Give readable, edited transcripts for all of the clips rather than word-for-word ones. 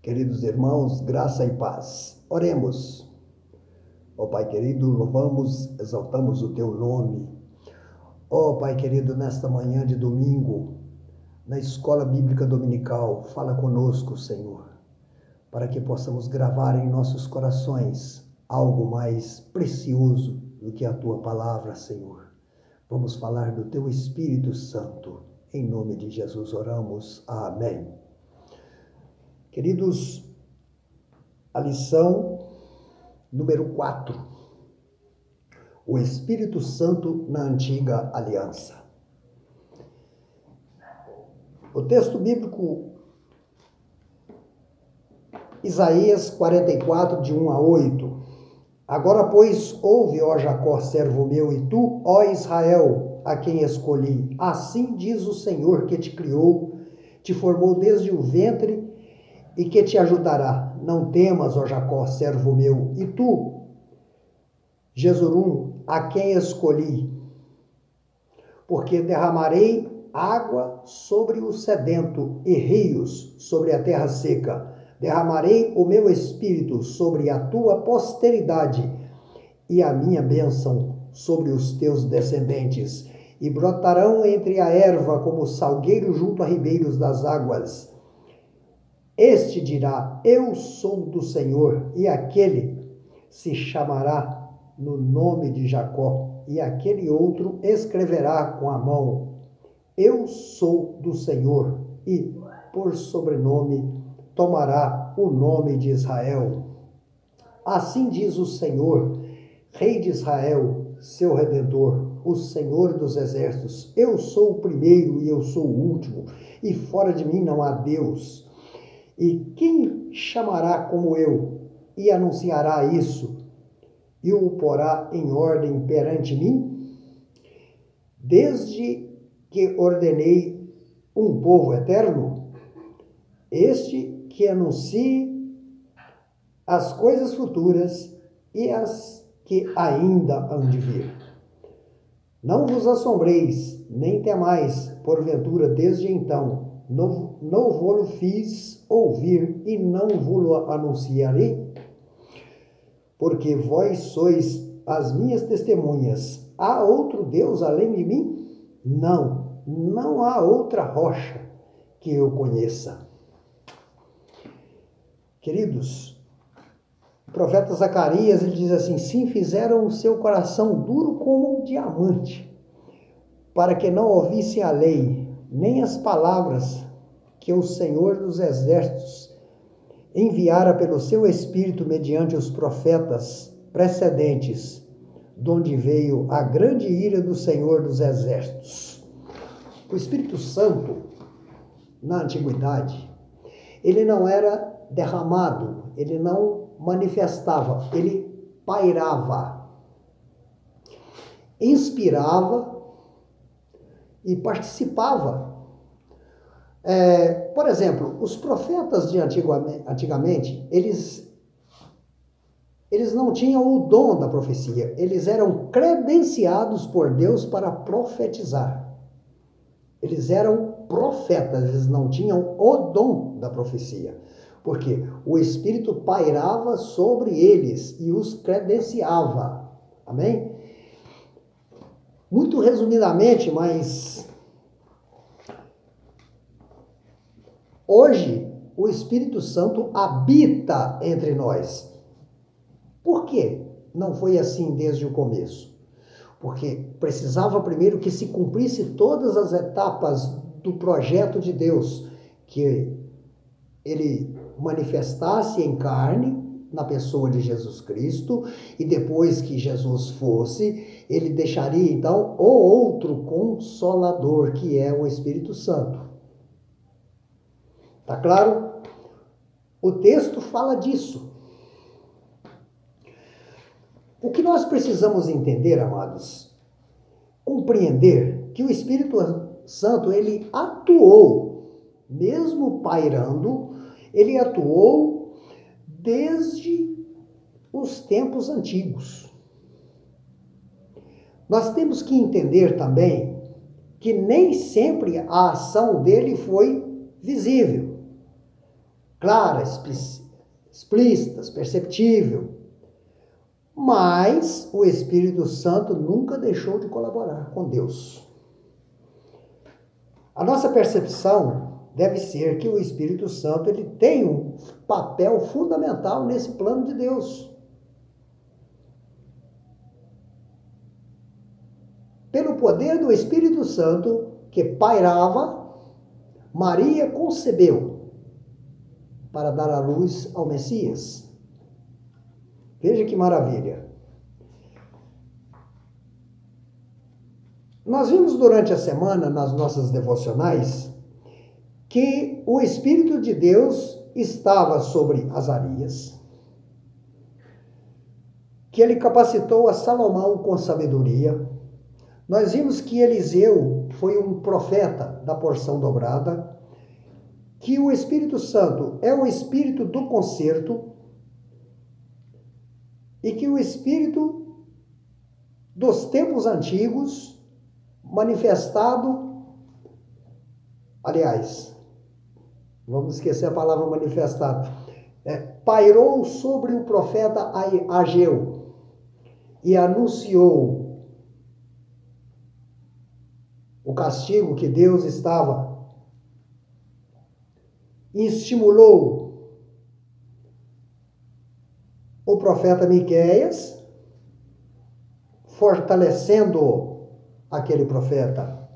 Queridos irmãos, graça e paz. Oremos. Ó Pai querido, louvamos, exaltamos o Teu nome. Ó Pai querido, nesta manhã de domingo, na Escola Bíblica Dominical, fala conosco, Senhor, para que possamos gravar em nossos corações algo mais precioso do que a Tua palavra, Senhor. Vamos falar do Teu Espírito Santo. Em nome de Jesus oramos. Amém. Queridos, a lição número 4. O Espírito Santo na Antiga Aliança. O texto bíblico, Isaías 44, de 1 a 8. Agora, pois, ouve, ó Jacó, servo meu, e tu, ó Israel, a quem escolhi. Assim diz o Senhor que te criou, te formou desde o ventre e que te ajudará. Não temas, ó Jacó, servo meu, e tu, Jesurum, a quem escolhi, porque derramarei água sobre o sedento e rios sobre a terra seca. Derramarei o meu espírito sobre a tua posteridade e a minha bênção sobre os teus descendentes. E brotarão entre a erva como salgueiro junto a ribeiros das águas. Este dirá, eu sou do Senhor, e aquele se chamará no nome de Jacó, e aquele outro escreverá com a mão, eu sou do Senhor, e por sobrenome tomará o nome de Israel. Assim diz o Senhor, Rei de Israel, seu Redentor, o Senhor dos Exércitos, eu sou o primeiro e eu sou o último, e fora de mim não há Deus. E quem chamará como eu e anunciará isso e o porá em ordem perante mim? Desde que ordenei um povo eterno, este que anuncie as coisas futuras e as que ainda hão de vir. Não vos assombreis, nem temais, porventura, desde então, não vou-lo fiz ouvir e não vou-lo anunciarei? Porque vós sois as minhas testemunhas. Há outro Deus além de mim? Não há outra rocha que eu conheça. Queridos, o profeta Zacarias, ele diz assim, sim, fizeram o seu coração duro como um diamante, para que não ouvissem a lei, nem as palavras que o Senhor dos Exércitos enviara pelo seu Espírito mediante os profetas precedentes, donde veio a grande ira do Senhor dos Exércitos. O Espírito Santo, na antiguidade, ele não era derramado, ele não manifestava, ele pairava, inspirava e participava. Por exemplo, os profetas de antigamente, eles não tinham o dom da profecia, eles eram credenciados por Deus para profetizar. Eles eram profetas, eles não tinham o dom da profecia, porque o Espírito pairava sobre eles e os credenciava. Amém? Muito resumidamente, mas hoje, o Espírito Santo habita entre nós. Por quê? Não foi assim desde o começo. Porque precisava primeiro que se cumprisse todas as etapas do projeto de Deus, que ele manifestasse em carne na pessoa de Jesus Cristo, e depois que Jesus fosse, ele deixaria então o outro Consolador, que é o Espírito Santo. Tá claro? O texto fala disso. O que nós precisamos entender, amados, compreender que o Espírito Santo, ele atuou, mesmo pairando, ele atuou desde os tempos antigos. Nós temos que entender também que nem sempre a ação dele foi visível. clara, explícita, perceptível. Mas o Espírito Santo nunca deixou de colaborar com Deus. A nossa percepção deve ser que o Espírito Santo ele tem um papel fundamental nesse plano de Deus. Pelo poder do Espírito Santo que pairava, Maria concebeu para dar à luz ao Messias. Veja que maravilha. Nós vimos durante a semana, nas nossas devocionais, que o Espírito de Deus estava sobre Azarias, que ele capacitou a Salomão com sabedoria. Nós vimos que Eliseu foi um profeta da porção dobrada, que o Espírito Santo é o Espírito do conserto e que o Espírito dos tempos antigos manifestado, aliás, vamos esquecer a palavra manifestado, pairou sobre o profeta Ageu e anunciou o castigo que Deus estava, estimulou o profeta Miqueias, fortalecendo aquele profeta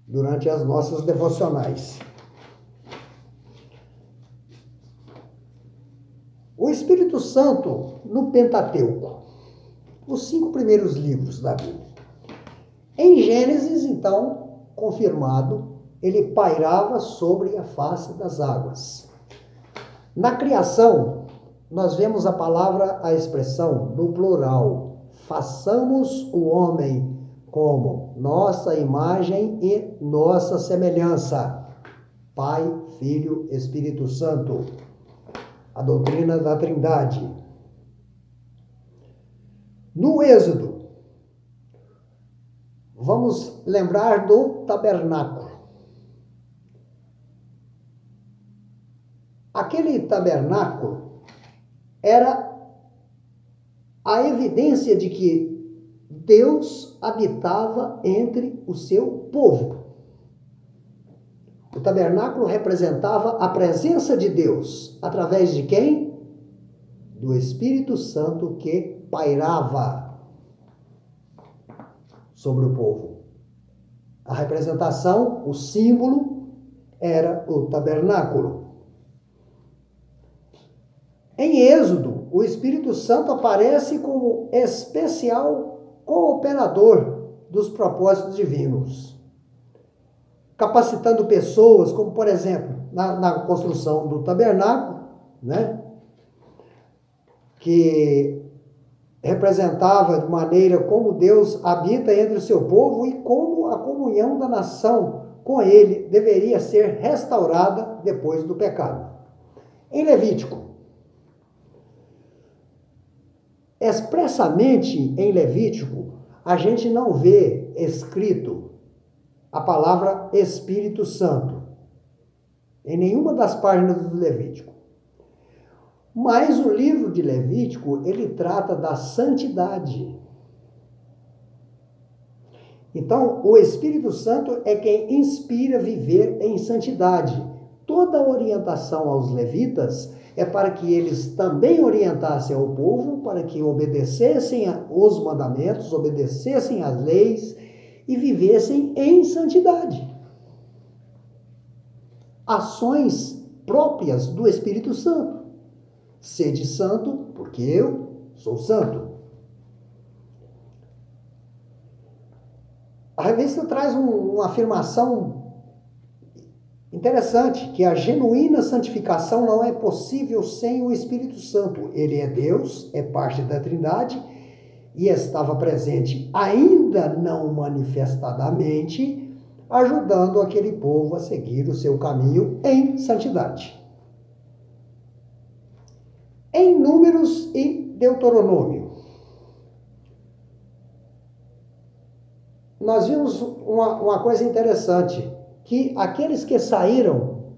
durante as nossas devocionais. O Espírito Santo no Pentateuco, os 5 primeiros livros da Bíblia. Em Gênesis, então, confirmado, ele pairava sobre a face das águas. Na criação, nós vemos a expressão no plural, façamos o homem como nossa imagem e nossa semelhança. Pai, Filho, Espírito Santo. A doutrina da Trindade. No Êxodo, vamos lembrar do tabernáculo. Aquele tabernáculo era a evidência de que Deus habitava entre o seu povo. O tabernáculo representava a presença de Deus. Através de quem? Do Espírito Santo que pairava sobre o povo. A representação, o símbolo, era o tabernáculo. Em Êxodo, o Espírito Santo aparece como especial cooperador dos propósitos divinos, capacitando pessoas, como por exemplo, na construção do tabernáculo, né? Que representava de maneira como Deus habita entre o seu povo e como a comunhão da nação com ele deveria ser restaurada depois do pecado. Em Levítico, expressamente em Levítico, a gente não vê escrito a palavra Espírito Santo em nenhuma das páginas do Levítico. Mas o livro de Levítico, ele trata da santidade. Então, o Espírito Santo é quem inspira viver em santidade. Toda orientação aos levitas é para que eles também orientassem ao povo, para que obedecessem os mandamentos, obedecessem às leis e vivessem em santidade. Ações próprias do Espírito Santo. Sede santo, porque eu sou santo. A revista traz uma afirmação interessante, que a genuína santificação não é possível sem o Espírito Santo. Ele é Deus, é parte da Trindade e estava presente, ainda não manifestadamente, ajudando aquele povo a seguir o seu caminho em santidade. Em Números e Deuteronômio, nós vimos uma coisa interessante, que aqueles que saíram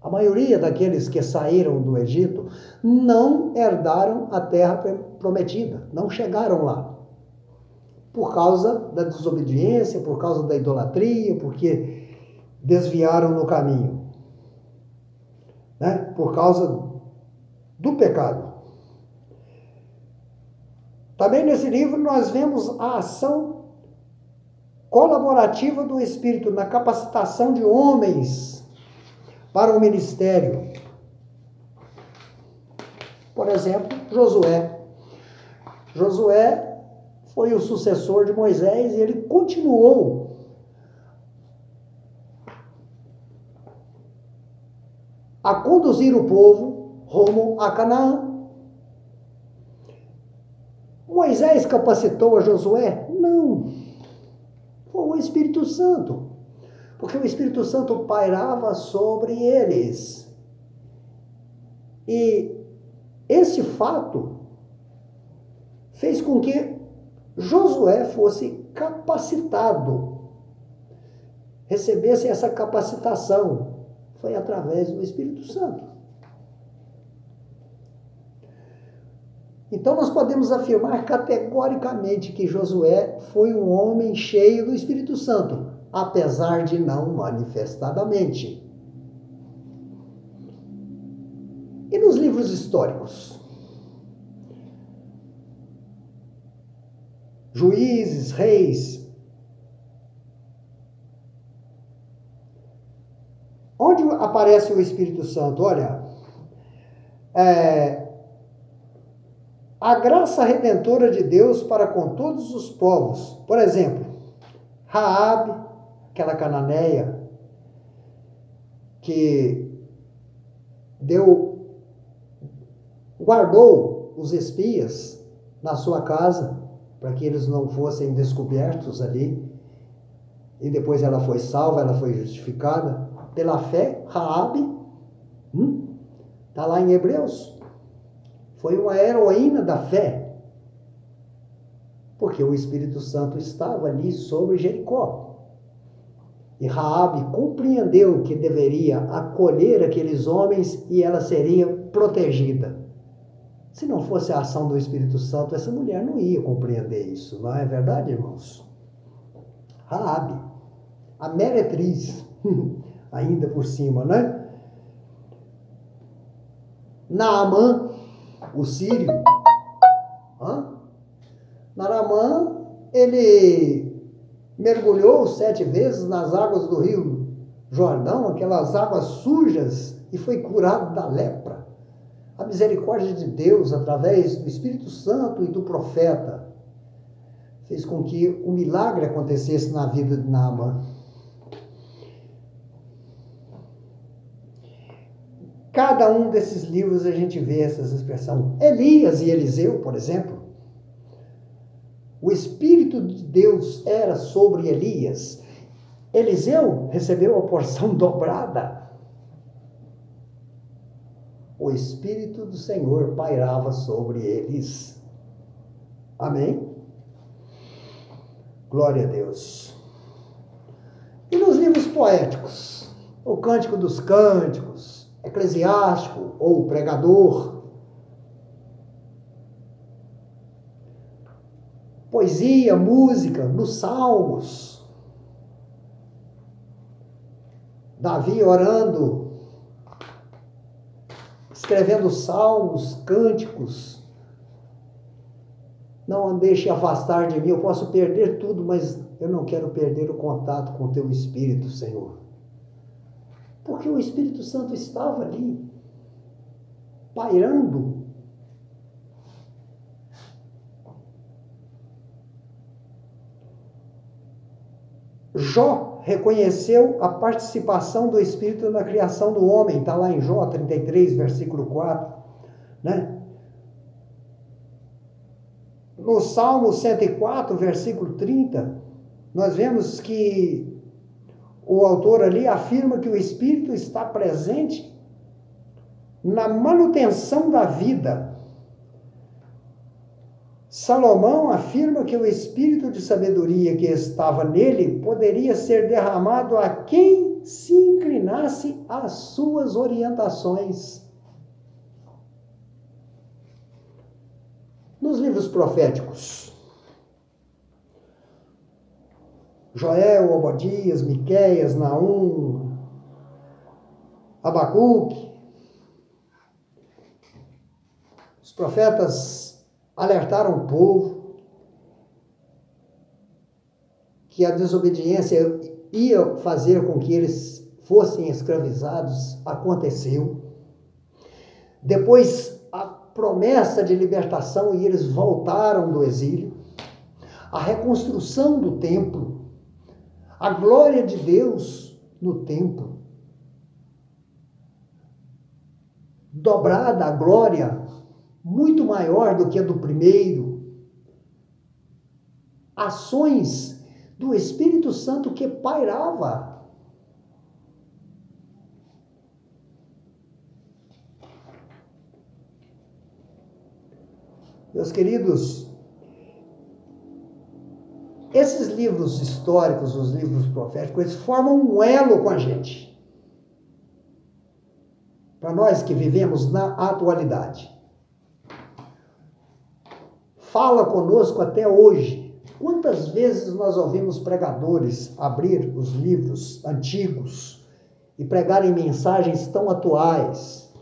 a maioria daqueles que saíram do Egito, não herdaram a terra prometida, não chegaram lá. Por causa da desobediência, por causa da idolatria, porque desviaram no caminho, né? Por causa do pecado. Também nesse livro nós vemos a ação colaborativa do Espírito na capacitação de homens para o ministério. Por exemplo, Josué. Josué foi o sucessor de Moisés e ele continuou a conduzir o povo rumo a Canaã. Moisés capacitou a Josué? Não. Foi o Espírito Santo. Porque o Espírito Santo pairava sobre eles. E esse fato fez com que Josué fosse capacitado, recebesse essa capacitação. Foi através do Espírito Santo. Então nós podemos afirmar categoricamente que Josué foi um homem cheio do Espírito Santo, apesar de não manifestadamente. E nos livros históricos? Juízes, reis. Onde aparece o Espírito Santo? Olha, a graça redentora de Deus para com todos os povos. Por exemplo, Raabe, aquela cananeia que guardou os espias na sua casa para que eles não fossem descobertos ali. E depois ela foi salva, ela foi justificada pela fé. Raabe, está lá em Hebreus. Foi uma heroína da fé, porque o Espírito Santo estava ali sobre Jericó. E Raabe compreendeu que deveria acolher aqueles homens e ela seria protegida. Se não fosse a ação do Espírito Santo, essa mulher não ia compreender isso, não é verdade, irmãos? Raabe, a meretriz, ainda por cima, né? Naamã, o sírio. Naamã, ele mergulhou 7 vezes nas águas do rio Jordão, aquelas águas sujas, e foi curado da lepra. A misericórdia de Deus, através do Espírito Santo e do profeta, fez com que o milagre acontecesse na vida de Naamã. Cada um desses livros a gente vê essas expressões. Elias e Eliseu, por exemplo. O Espírito de Deus era sobre Elias. Eliseu recebeu a porção dobrada. O Espírito do Senhor pairava sobre eles. Amém? Glória a Deus. E nos livros poéticos? O Cântico dos Cânticos, Eclesiástico ou Pregador. Poesia, música, nos Salmos. Davi orando, escrevendo salmos, cânticos. Não deixe afastar de mim, eu posso perder tudo, mas eu não quero perder o contato com o teu Espírito, Senhor. Porque o Espírito Santo estava ali, pairando. Jó reconheceu a participação do Espírito na criação do homem, está lá em Jó 33, versículo 4, né? No Salmo 104, versículo 30, nós vemos que o autor ali afirma que o Espírito está presente na manutenção da vida. Salomão afirma que o espírito de sabedoria que estava nele poderia ser derramado a quem se inclinasse às suas orientações. Nos livros proféticos, Joel, Obadias, Miqueias, Naum, Abacuque, os profetas alertaram o povo que a desobediência ia fazer com que eles fossem escravizados. Aconteceu. Depois, a promessa de libertação e eles voltaram do exílio. A reconstrução do templo. A glória de Deus no templo. Dobrada a glória, muito maior do que a do primeiro. Ações do Espírito Santo que pairava. Meus queridos, esses livros históricos, os livros proféticos, eles formam um elo com a gente. Para nós que vivemos na atualidade. Fala conosco até hoje. Quantas vezes nós ouvimos pregadores abrir os livros antigos e pregarem mensagens tão atuais?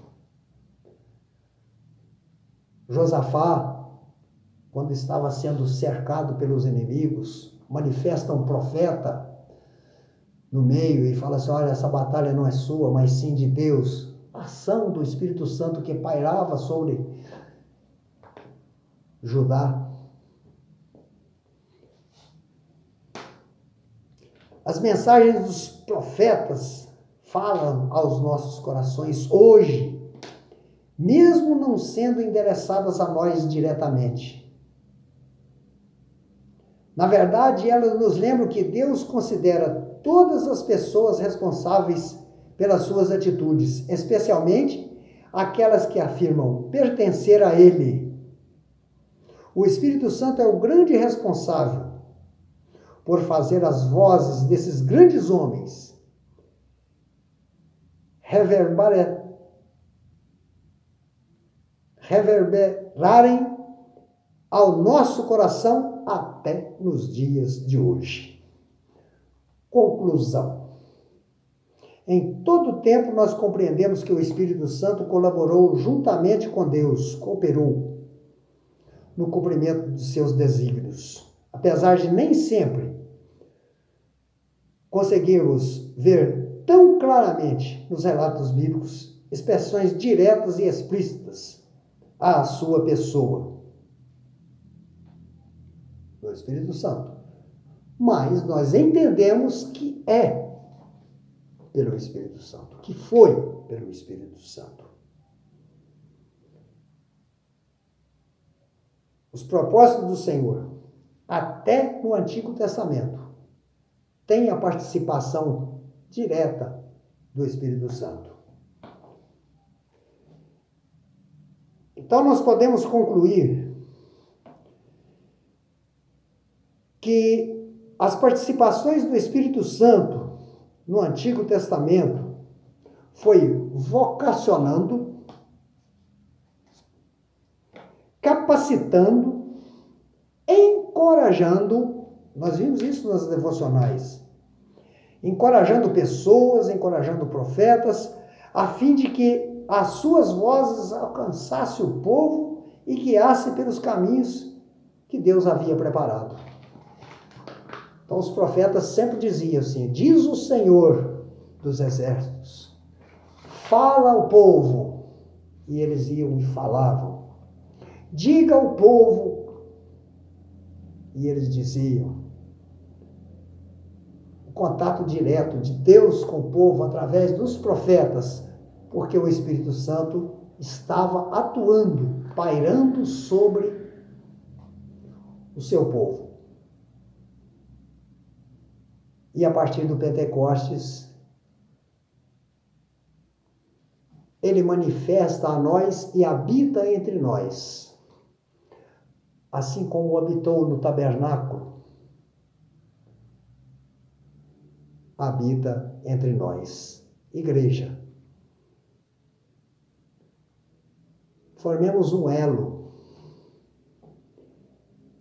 Josafá, quando estava sendo cercado pelos inimigos, manifesta um profeta no meio e fala assim: olha, essa batalha não é sua, mas sim de Deus. A ação do Espírito Santo que pairava sobre Judá. As mensagens dos profetas falam aos nossos corações hoje, mesmo não sendo endereçadas a nós diretamente. Na verdade, elas nos lembram que Deus considera todas as pessoas responsáveis pelas suas atitudes, especialmente aquelas que afirmam pertencer a Ele. O Espírito Santo é o grande responsável por fazer as vozes desses grandes homens reverberarem ao nosso coração até nos dias de hoje. Conclusão. Em todo o tempo nós compreendemos que o Espírito Santo colaborou juntamente com Deus, cooperou no cumprimento de seus desígnios. Apesar de nem sempre conseguirmos ver tão claramente nos relatos bíblicos expressões diretas e explícitas à sua pessoa, do Espírito Santo. Mas nós entendemos que é pelo Espírito Santo, que foi pelo Espírito Santo. Os propósitos do Senhor, até no Antigo Testamento, têm a participação direta do Espírito Santo. Então nós podemos concluir que as participações do Espírito Santo no Antigo Testamento foi vocacionando, capacitando, encorajando, nós vimos isso nas devocionais, encorajando pessoas, encorajando profetas, a fim de que as suas vozes alcançassem o povo e guiasse pelos caminhos que Deus havia preparado. Então os profetas sempre diziam assim: diz o Senhor dos exércitos, fala ao povo. E eles iam e falavam. Diga ao povo. E eles diziam. O contato direto de Deus com o povo através dos profetas, porque o Espírito Santo estava atuando, pairando sobre o seu povo. E a partir do Pentecostes, ele manifesta a nós e habita entre nós. Assim como habitou no tabernáculo, habita entre nós. Igreja, formemos um elo.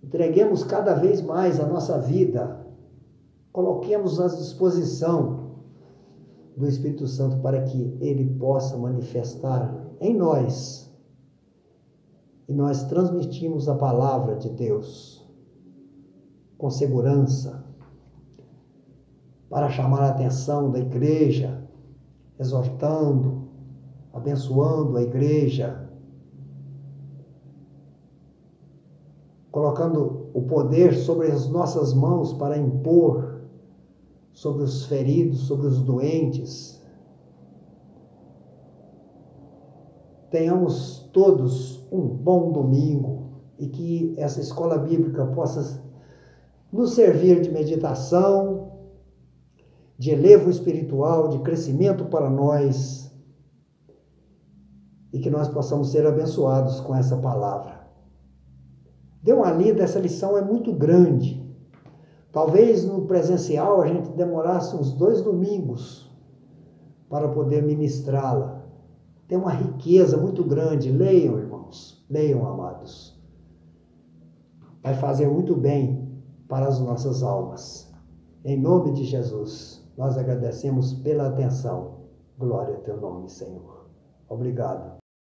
Entreguemos cada vez mais a nossa vida. Coloquemos à disposição do Espírito Santo para que Ele possa manifestar em nós. E nós transmitimos a palavra de Deus com segurança, para chamar a atenção da igreja, exortando, abençoando a igreja, colocando o poder sobre as nossas mãos para impor sobre os feridos, sobre os doentes. Tenhamos todos um bom domingo e que essa escola bíblica possa nos servir de meditação, de elevo espiritual, de crescimento para nós e que nós possamos ser abençoados com essa palavra. Dê uma lida, essa lição é muito grande. Talvez no presencial a gente demorasse uns 2 domingos para poder ministrá-la. Tem uma riqueza muito grande. Leiam, irmãos. Leiam, amados. Vai fazer muito bem para as nossas almas. Em nome de Jesus, nós agradecemos pela atenção. Glória a teu nome, Senhor. Obrigado.